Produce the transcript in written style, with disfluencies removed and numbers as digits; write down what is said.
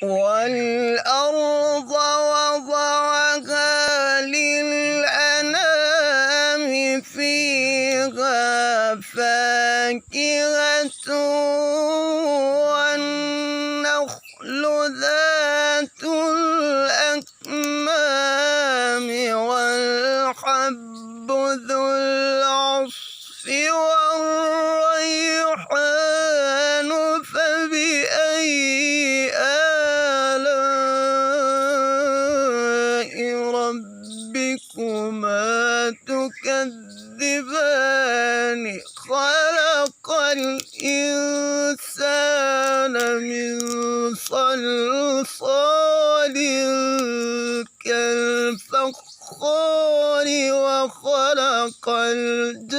والأرض وضعها للأنام فيها فاكهة والنخل ذات الأكمام والحب ذو العصف والريحان فبأي آلاء ربكما تكذبان خلق الإنسان من صلصال كالفخار وخلق الجن